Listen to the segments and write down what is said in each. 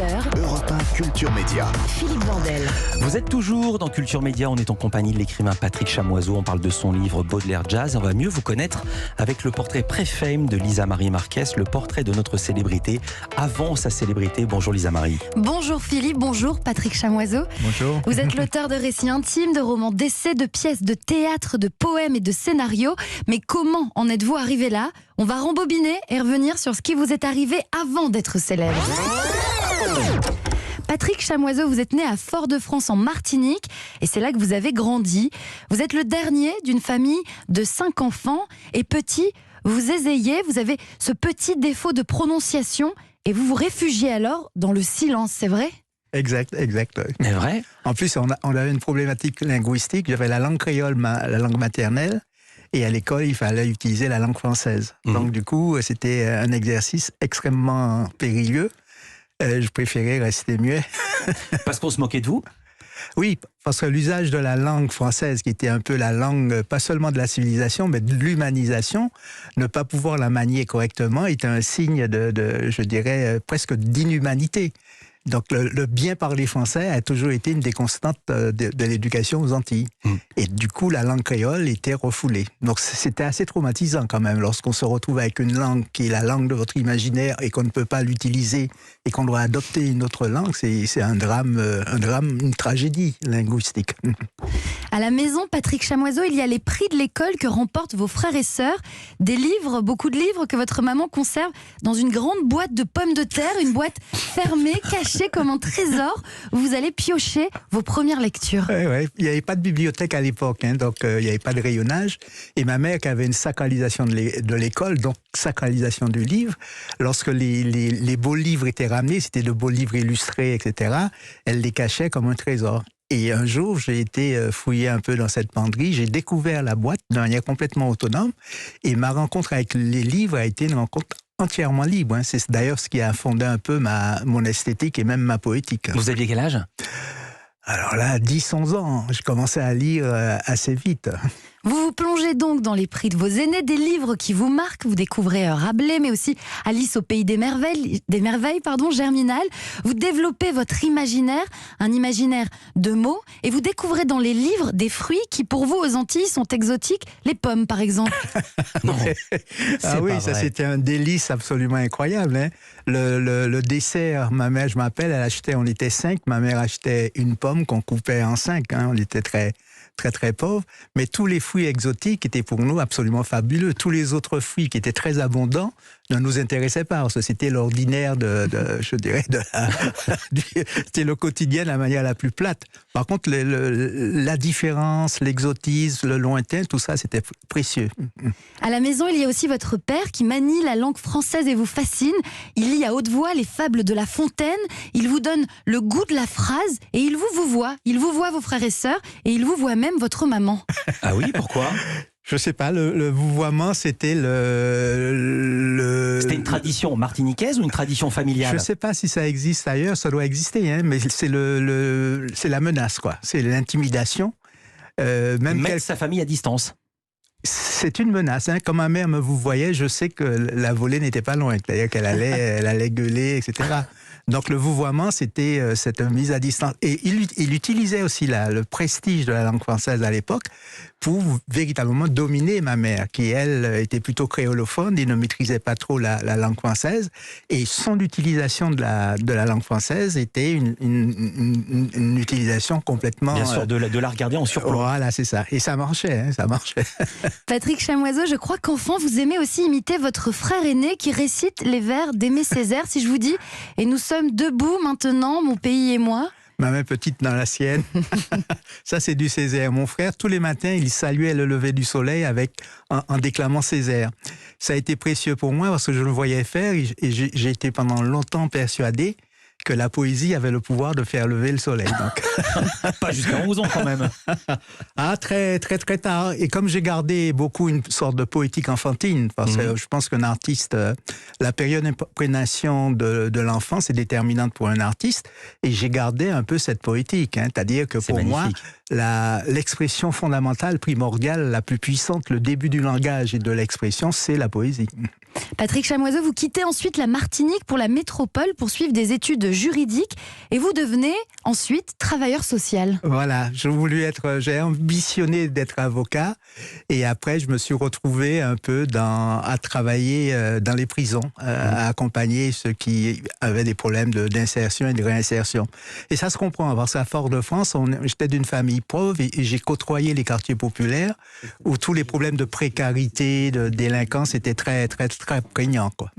19h, Europe 1 Culture Média. Philippe Vandel. Vous êtes toujours dans Culture Média, on est en compagnie de l'écrivain Patrick Chamoiseau, on parle de son livre Baudelaire Jazz, on va mieux vous connaître avec le portrait pré-fame de Lisa Marie Marquez, le portrait de notre célébrité avant sa célébrité. Bonjour Lisa Marie. Bonjour Philippe, bonjour Patrick Chamoiseau. Bonjour. Vous êtes l'auteur de récits intimes, de romans d'essais, de pièces, de théâtre, de poèmes et de scénarios. Mais comment en êtes-vous arrivé là ? On va rembobiner et revenir sur ce qui vous est arrivé avant d'être célèbre. Patrick Chamoiseau, vous êtes né à Fort-de-France en Martinique et c'est là que vous avez grandi. Vous êtes le dernier d'une famille de 5 enfants et petit, vous ésayez, vous avez ce petit défaut de prononciation et vous vous réfugiez alors dans le silence, c'est vrai ? Exact. C'est vrai ? En plus, on avait une problématique linguistique. J'avais la langue créole, la langue maternelle, et à l'école, il fallait utiliser la langue française. Donc du coup, c'était un exercice extrêmement périlleux. Je préférais rester muet. Parce qu'on se moquait de vous ? Oui, parce que l'usage de la langue française, qui était un peu la langue, pas seulement de la civilisation, mais de l'humanisation, ne pas pouvoir la manier correctement était un signe je dirais, presque d'inhumanité. Donc le bien parler français a toujours été une des constantes de l'éducation aux Antilles. Et du coup, la langue créole était refoulée. Donc c'était assez traumatisant quand même, lorsqu'on se retrouve avec une langue qui est la langue de votre imaginaire et qu'on ne peut pas l'utiliser et qu'on doit adopter une autre langue, c'est un drame, une tragédie linguistique. À la maison, Patrick Chamoiseau, il y a les prix de l'école que remportent vos frères et sœurs. Des livres, beaucoup de livres que votre maman conserve dans une grande boîte de pommes de terre, une boîte fermée, cachée comme un trésor, où vous allez piocher vos premières lectures. Oui. Il n'y avait pas de bibliothèque à l'époque, donc il n'y avait pas de rayonnage. Et ma mère, qui avait une sacralisation de l'école, donc sacralisation du livre, lorsque les beaux livres étaient ramenés, c'était de beaux livres illustrés, etc., elle les cachait comme un trésor. Et un jour, j'ai été fouiller un peu dans cette penderie, j'ai découvert la boîte de manière complètement autonome, et ma rencontre avec les livres a été une rencontre entièrement libre. C'est d'ailleurs ce qui a fondé un peu mon esthétique et même ma poétique. Vous aviez quel âge ? Alors là, 10-11 ans, je commençais à lire assez vite. Vous vous plongez donc dans les prix de vos aînés, des livres qui vous marquent. Vous découvrez Rabelais, mais aussi Alice au pays des merveilles, Germinal. Vous développez votre imaginaire, un imaginaire de mots, et vous découvrez dans les livres des fruits qui, pour vous, aux Antilles, sont exotiques. Les pommes, par exemple. Non. Ah oui, ça c'était un délice absolument incroyable. Le dessert, ma mère, je m'appelle, elle achetait, on était 5, ma mère achetait une pomme qu'on coupait en 5. On était très pauvres, mais tous les fruits exotiques étaient pour nous absolument fabuleux. Tous les autres fruits qui étaient très abondants ne nous intéressaient pas, parce que c'était l'ordinaire c'était le quotidien de la manière la plus plate. Par contre, la différence, l'exotisme, le lointain, tout ça, c'était précieux. À la maison, il y a aussi votre père qui manie la langue française et vous fascine. Il lit à haute voix les fables de La Fontaine, il vous donne le goût de la phrase et il vous voit. Il vous voit, vos frères et sœurs, et il vous voit même votre maman. Ah oui, pourquoi ? Je sais pas, le vouvoiement, c'était C'était une tradition martiniquaise ou une tradition familiale ? Je sais pas si ça existe ailleurs, ça doit exister, mais c'est c'est la menace, quoi. C'est l'intimidation. Mettre sa famille à distance. C'est une menace. Quand ma mère me vous voyait, je sais que la volée n'était pas loin, c'est-à-dire qu'elle elle allait gueuler, etc. Donc le vouvoiement, c'était cette mise à distance. Et il utilisait aussi le prestige de la langue française à l'époque pour véritablement dominer ma mère, qui elle était plutôt créolophone et ne maîtrisait pas trop la langue française. Et son utilisation de la langue française était une utilisation complètement... Bien sûr, de la regarder en surplomb. Voilà, c'est ça. Et ça marchait, ça marchait. Patrick Chamoiseau, je crois qu'enfant, vous aimez aussi imiter votre frère aîné qui récite les vers d'Aimé Césaire. Si je vous dis « Et nous sommes debout maintenant, mon pays et moi ». Ma main petite dans la sienne. Ça, c'est du Césaire. Mon frère, tous les matins, il saluait le lever du soleil en déclamant Césaire. Ça a été précieux pour moi parce que je le voyais faire et j'ai été pendant longtemps persuadé que la poésie avait le pouvoir de faire lever le soleil. Donc. Pas jusqu'à 11 ans quand même. Ah, très tard. Et comme j'ai gardé beaucoup une sorte de poétique enfantine, parce que je pense qu'un artiste, la période d'imprégnation de l'enfance est déterminante pour un artiste, et j'ai gardé un peu cette poétique. C'est-à-dire que pour moi, l'expression fondamentale, primordiale, la plus puissante, le début du langage et de l'expression, c'est la poésie. Patrick Chamoiseau, vous quittez ensuite la Martinique pour la métropole pour suivre des études juridiques et vous devenez ensuite travailleur social. Voilà, j'ai ambitionné d'être avocat et après je me suis retrouvé un peu à travailler dans les prisons, à accompagner ceux qui avaient des problèmes d'insertion et de réinsertion. Et ça se comprend, parce qu'à Fort-de-France, j'étais d'une famille pauvre et j'ai côtoyé les quartiers populaires où tous les problèmes de précarité, de délinquance étaient très, très, très prégnants, quoi.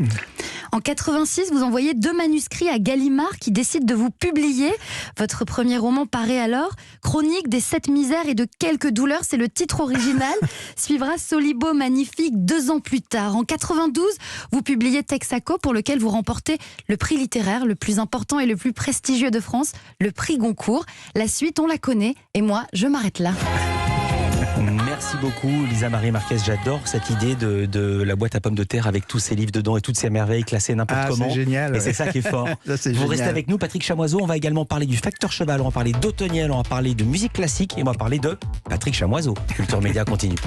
En 86, vous envoyez 2 manuscrits à Gallimard qui décide de vous publier. Votre premier roman paraît alors. Chronique des 7 misères et de quelques douleurs, c'est le titre original. Suivra Solibo Magnifique 2 ans plus tard. En 92, vous publiez Texaco pour lequel vous remportez le prix littéraire le plus important et le plus prestigieux de France, le prix Goncourt. La suite, on la connaît et moi, je m'arrête là. Merci beaucoup Lisa Marie Marquez, j'adore cette idée de la boîte à pommes de terre avec tous ces livres dedans et toutes ces merveilles classées n'importe comment. C'est génial. Et c'est ça qui est fort. Ça, Vous restez avec nous, Patrick Chamoiseau, on va également parler du facteur cheval, on va parler d'Autoniel, on va parler de musique classique et on va parler de Patrick Chamoiseau. Culture Média continue.